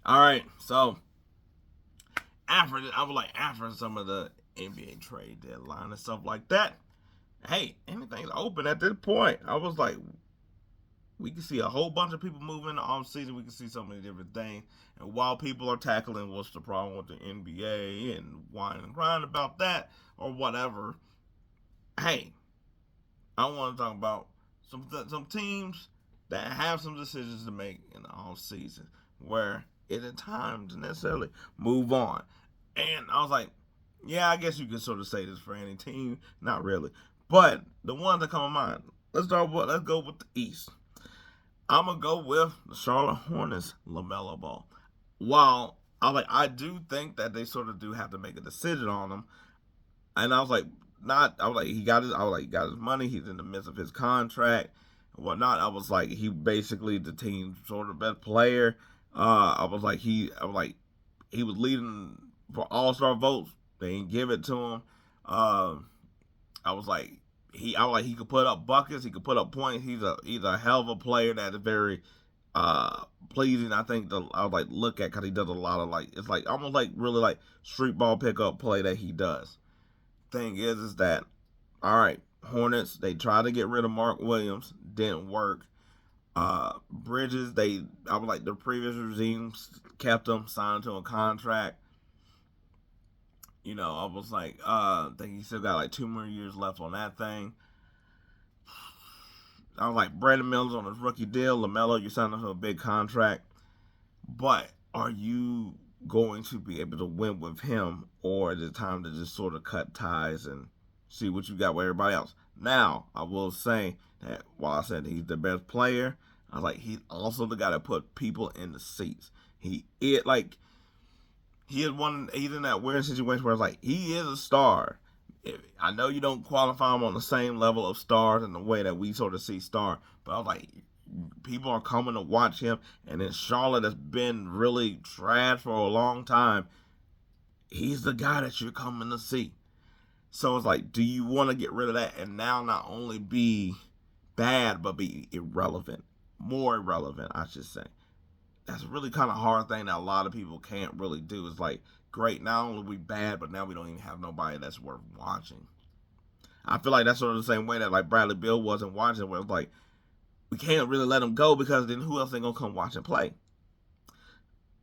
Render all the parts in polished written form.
All right, so after some of the NBA trade deadline and stuff like that, hey, anything's open at this point. I was like, we can see a whole bunch of people moving in the off season. We can see so many different things. And while people are tackling what's the problem with the NBA and whining and crying about that or whatever, hey, I want to talk about some teams that have some decisions to make in the off season where it is time to necessarily move on. And I was like, yeah, I guess you could sort of say this for any team. Not really. But the ones that come to mind, let's go with the East. I'm gonna go with the Charlotte Hornets, Lamelo Ball. While I do think that they sort of do have to make a decision on him, and I was like, not, I was like, he got his money. He's in the midst of his contract and whatnot. I was like, he basically the team's sort of best player. I was like, he was leading for All Star votes. They didn't give it to him. Uh, I was like, he could put up buckets. He could put up points. He's a hell of a player that is very pleasing. I think I was like look at because he does a lot of like it's like almost like really like street ball pickup play that he does. Thing is that all right, Hornets they tried to get rid of Mark Williams, didn't work. Bridges I was like the previous regime kept him signed to a contract. I was like, I think he still got like 2 more years left on that thing. I was like, Brandon Mills on his rookie deal. LaMelo, you signed him to a big contract. But are you going to be able to win with him, or is it time to just sort of cut ties and see what you got with everybody else? Now, I will say that while I said he's the best player, I was like, he's also the guy that put people in the seats. He's in that weird situation where it's like he is a star. I know you don't qualify him on the same level of stars in the way that we sort of see star, but I was like, people are coming to watch him, and in Charlotte has been really trash for a long time. He's the guy that you're coming to see. So it's like, do you want to get rid of that and now not only be bad but be irrelevant, more irrelevant, I should say? That's a really kind of hard thing that a lot of people can't really do. It's like, great, not only we bad, but now we don't even have nobody that's worth watching. I feel like that's sort of the same way that like Bradley Beal wasn't watching, where it's like we can't really let him go because then who else ain't gonna come watch and play?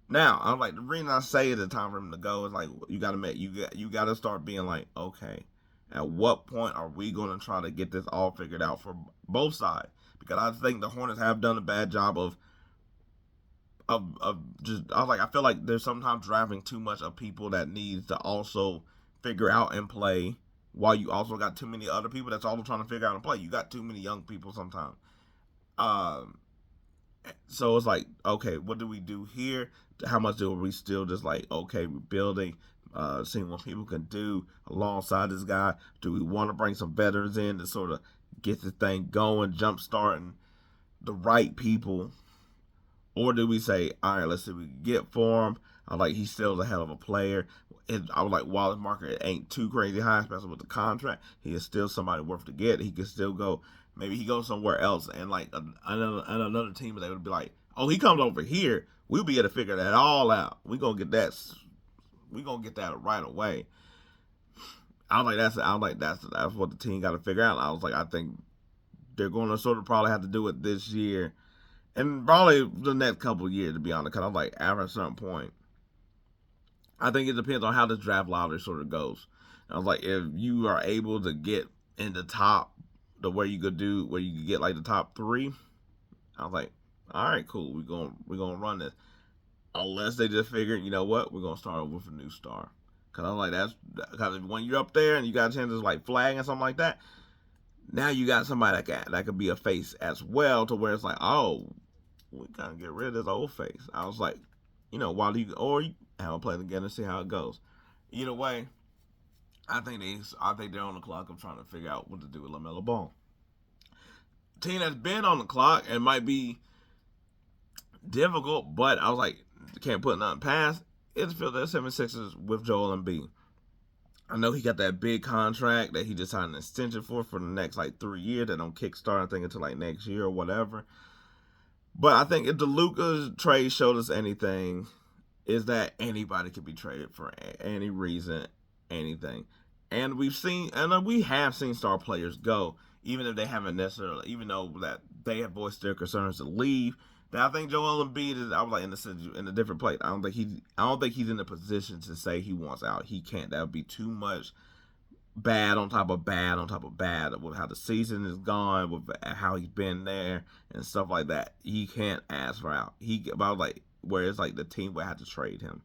Now, I'm like the reason I say it's time for him to go is like you gotta start being like, okay, at what point are we gonna try to get this all figured out for both sides? Because I think the Hornets have done a bad job of just I was like I feel like there's sometimes drafting too much of people that needs to also figure out and play while you also got too many other people that's also trying to figure out and play. You got too many young people sometimes. Um so it's like, okay, what do we do here? How much do we still just like, okay, we're building, seeing what people can do alongside this guy? Do we want to bring some veterans in to sort of get this thing going, jump starting the right people? Or do we say, all right, let's see what we can get for him? I like he's still a hell of a player. I was like, while his market ain't too crazy high, especially with the contract, he is still somebody worth to get. He can still go. Maybe he goes somewhere else, and like another team, they would be like, oh, he comes over here. We'll be able to figure that all out. We gonna get that. We gonna get that right away. That's what the team got to figure out. I was like, I think they're going to sort of probably have to do it this year and probably the next couple of years, to be honest, because I'm like, after a certain point, I think it depends on how this draft lottery sort of goes. I was like, if you are able to get in the top, where you could get like the top three, I was like, all right, cool, we're gonna run this. Unless they just figure, you know what, we're gonna start over with a new star. Cause I'm like, that's because when you're up there and you got a chance to like flag and something like that, now you got somebody that could be a face as well, to where it's like, oh, we gotta get rid of this old face. I was like, while you have a play together and see how it goes. Either way, I think they're on the clock of trying to figure out what to do with Lamelo Ball. Team that's been on the clock and might be difficult, but I was like, can't put nothing past. It's Philadelphia 76ers with Joel Embiid. I know he got that big contract that he just signed an extension for the next like 3 years that don't kickstart, I think, until like next year or whatever. But I think if the Luka trade showed us anything, is that anybody can be traded for any reason, anything. And we have seen star players go, even if they haven't necessarily, even though that they have voiced their concerns to leave. That I think Joel Embiid is, I was like in a different place. I don't think he's in a position to say he wants out. He can't. That would be too much bad on top of bad on top of bad with how the season is gone, with how he's been there and stuff like that. He can't ask for out. About like where it's like the team would have to trade him,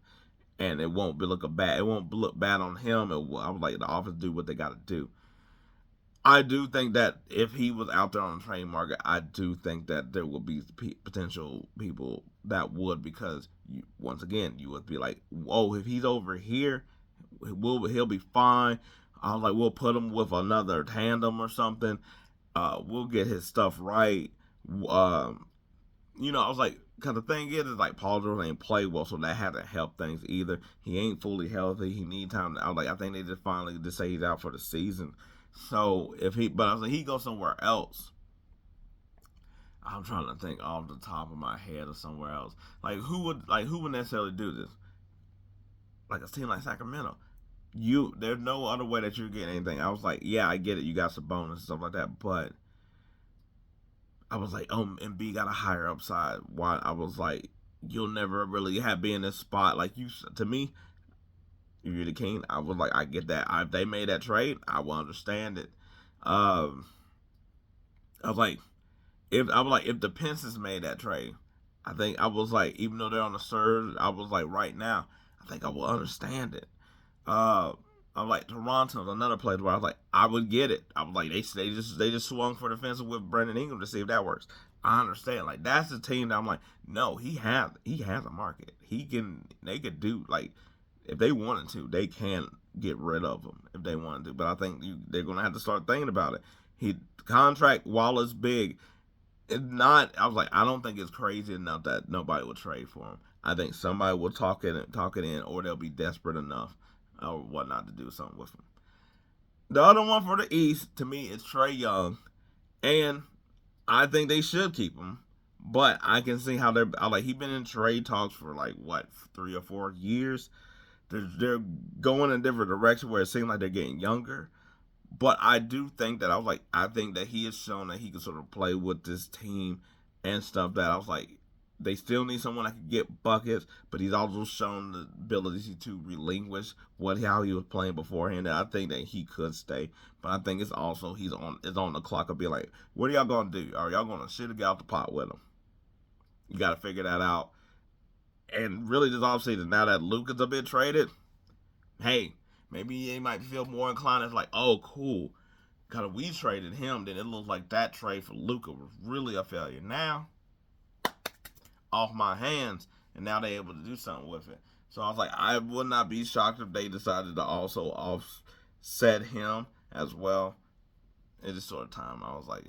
and it won't be look bad. It won't look bad on him. I was like the office do what they got to do. I do think that if he was out there on the trade market, I do think that there will be potential people that would, because once again, you would be like, oh, if he's over here, he'll be fine. I was like, we'll put him with another tandem or something. We'll get his stuff right. I was like, because the thing is like Paul George ain't play well, so that hasn't helped things either. He ain't fully healthy. He need time. I was like, I think they just finally just say he's out for the season. So but I was like, he goes somewhere else. I'm trying to think off the top of my head of somewhere else. Who would necessarily do this? Like a team like Sacramento. There's no other way that you're getting anything. I was like, yeah, I get it. You got some bonus and stuff like that, but I was like, Embiid got a higher upside. Why? I was like, you'll never really be in this spot. Like to me, if you're the king, I was like, I get that. If they made that trade, I will understand it. I was like, if the Pistons made that trade, I think I was like, even though they're on the surge, I was like, right now, I think I will understand it. I'm like, Toronto's another place where I was like, I would get it. I was like, they just swung for the fence with Brandon Ingram to see if that works. I understand. Like, that's the team that I'm like, no, he has a market. They could do, like, if they wanted to, they can get rid of him if they wanted to. But I think they're gonna have to start thinking about it. Contract, while it's big, it's not. I was like, I don't think it's crazy enough that nobody will trade for him. I think somebody will talk it in, or they'll be desperate enough or whatnot to do something with him. The other one for the East, to me, is Trae Young, and I think they should keep him. But I can see how he's been in trade talks for 3 or 4 years. They're going in a different direction where it seems like they're getting younger. But I do think that I think that he has shown that he can sort of play with this team and stuff, that I was like, they still need someone that can get buckets, but he's also shown the ability to relinquish how he was playing beforehand. And I think that he could stay, but I think it's also it's on the clock of being like, what are y'all gonna do? Are y'all gonna shit or get out the pot with him? You got to figure that out. And really, this offseason, now that Luka's a bit traded, hey, maybe they might feel more inclined. It's like, oh, cool. Because if we traded him, then it looks like that trade for Luka was really a failure. Now, off my hands, and now they're able to do something with it. So I was like, I would not be shocked if they decided to also offset him as well. It's just sort of time. I was like,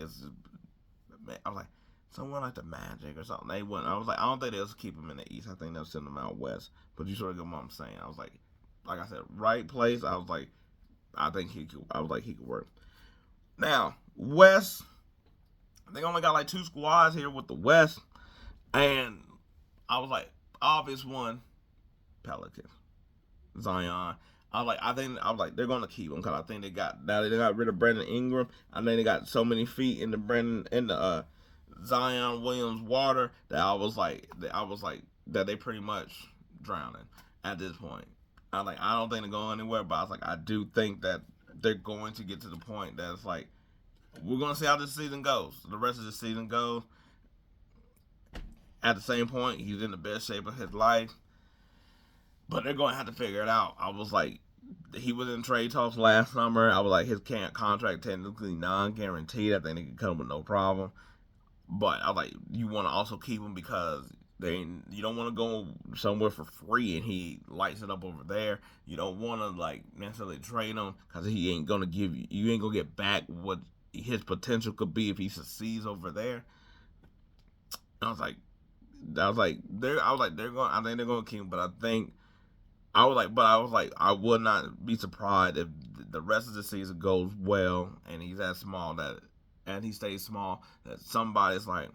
somewhere like the Magic or something. They wouldn't. I was like, I don't think they'll keep him in the East. I think they'll send him out West. But you sort of get what I'm saying. I was like I said, right place. I was like, I think he could. I was like, he could work. Now West, they only got 2 squads here with the West. And I was like, obvious one, Pelicans, Zion. I think they're gonna keep him because I think they got rid of Brandon Ingram. I think they got so many feet in the Zion Williams water that I was like that they pretty much drowning at this point. I don't think they're going anywhere, but I was like, I do think that they're going to get to the point that it's like, we're gonna see how this season goes. The rest of the season goes. At the same point, he's in the best shape of his life. But they're going to have to figure it out. I was like, he was in trade talks last summer. I was like, his contract technically non-guaranteed. I think they can cut him with no problem. But I was like, you want to also keep him because you don't want to go somewhere for free and he lights it up over there. You don't want to necessarily trade him because you ain't going to get back what his potential could be if he succeeds over there. I was like, they're going. I think they're going to keep him, but I would not be surprised if the rest of the season goes well and he's he stays small, that somebody's like,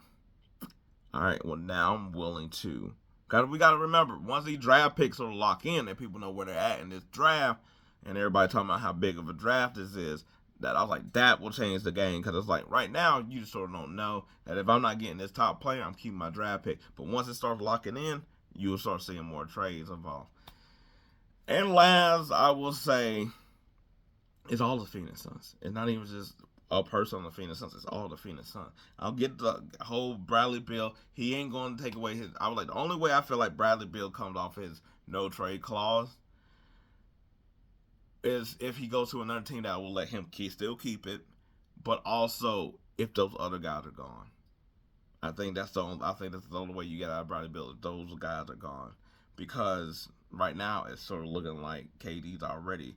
all right, well now I'm willing to Cause we gotta remember, once these draft picks sort of lock in and people know where they're at in this draft, and everybody talking about how big of a draft this is, that I was like, that will change the game. Cause it's like right now you just sort of don't know that if I'm not getting this top player, I'm keeping my draft pick. But once it starts locking in, you will start seeing more trades involved. And last, I will say, it's all the Phoenix Suns. It's not even just a person on the Phoenix Suns. It's all the Phoenix Suns. I'll get the whole Bradley Beal. He ain't going to take away his. I was like, the only way I feel like Bradley Beal comes off his no trade clause is if he goes to another team that will let him still keep it, but also if those other guys are gone. I think that's the only way you get out of Bradley Beal if those guys are gone, because right now it's sort of looking like KD's already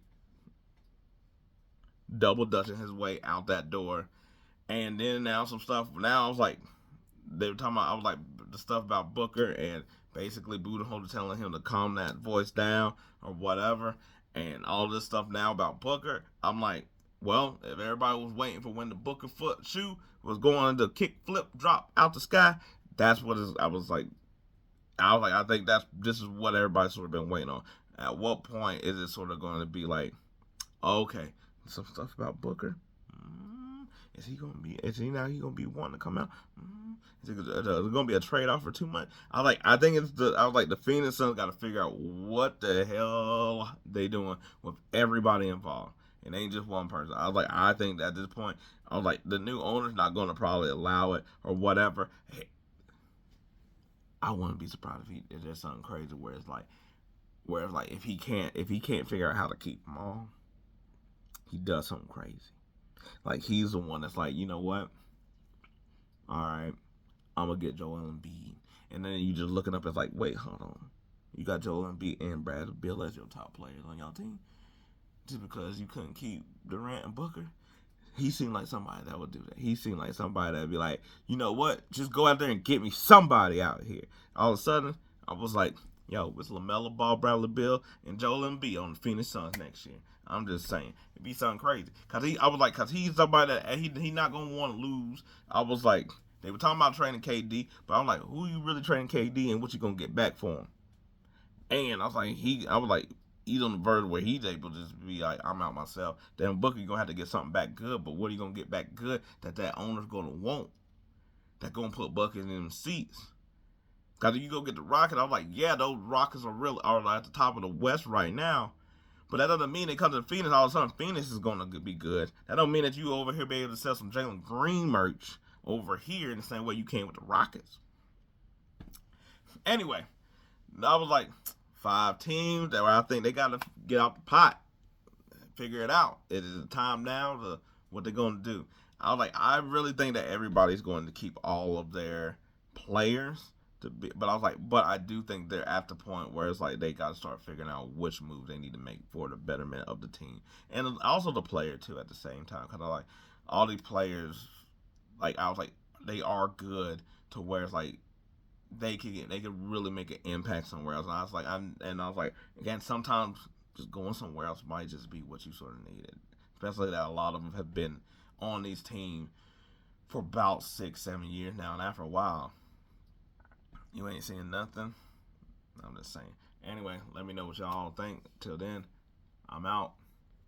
double dutching his way out that door. And then now some stuff. Now I was like, they were talking about. I was like the stuff about Booker and basically Budenholzer telling him to calm that voice down or whatever, and all this stuff now about Booker. I'm like, well, if everybody was waiting for when the Booker foot shoe was going to kick, flip, drop out the sky, that's what is. I was like, I think this is what everybody's sort of been waiting on. At what point is it sort of going to be like, okay, some stuff about Booker? Is he gonna be wanting to come out? Is it gonna be a trade off for too much? I think the Phoenix Suns got to figure out what the hell they doing with everybody involved. It ain't just one person. I think at this point, the new owner's not gonna probably allow it or whatever. Hey, I wouldn't be surprised if there's something crazy where it's like if he can't figure out how to keep them all, he does something crazy. Like he's the one that's like, you know what? All right, I'm gonna get Joel Embiid, and then you just looking up. It's like, wait, hold on, you got Joel Embiid and Bradley Beal as your top players on your team, just because you couldn't keep Durant and Booker. He seemed like somebody that would do that. He seemed like somebody that'd be like, you know what? Just go out there and get me somebody out here. All of a sudden, I was like, yo, it's Lamelo Ball, Bradley Beal, and Joel Embiid on the Phoenix Suns next year. I'm just saying, it'd be something crazy. Cause he's somebody that he not gonna want to lose. I was like, they were talking about trading KD, but I'm like, who you really trading KD and what you gonna get back for him? And I was like, he's on the verge where he's able to just be like, I'm out myself. Then Booker, you're gonna have to get something back good, but what are you gonna get back good that owner's gonna want? That gonna put buckets in them seats. Cause if you go get the Rockets, I was like, yeah, those Rockets are at the top of the West right now. But that doesn't mean they come to Phoenix, all of a sudden Phoenix is going to be good. That don't mean that you over here be able to sell some Jalen Green merch over here in the same way you can with the Rockets. Anyway, I was like, 5 teams that I think they got to get out the pot, figure it out. It is the time now to what they're going to do. I was like, I really think that everybody's going to keep all of their players. But I was like, but I do think they're at the point where it's like they got to start figuring out which moves they need to make for the betterment of the team, and also the player too at the same time. Because I like all these players, like I was like, they are good to where it's like they could really make an impact somewhere else. And I was like, again, sometimes just going somewhere else might just be what you sort of needed, especially that a lot of them have been on these teams for about 6-7 years now, and after a while. You ain't seeing nothing. I'm just saying. Anyway, let me know what y'all think. Till then, I'm out.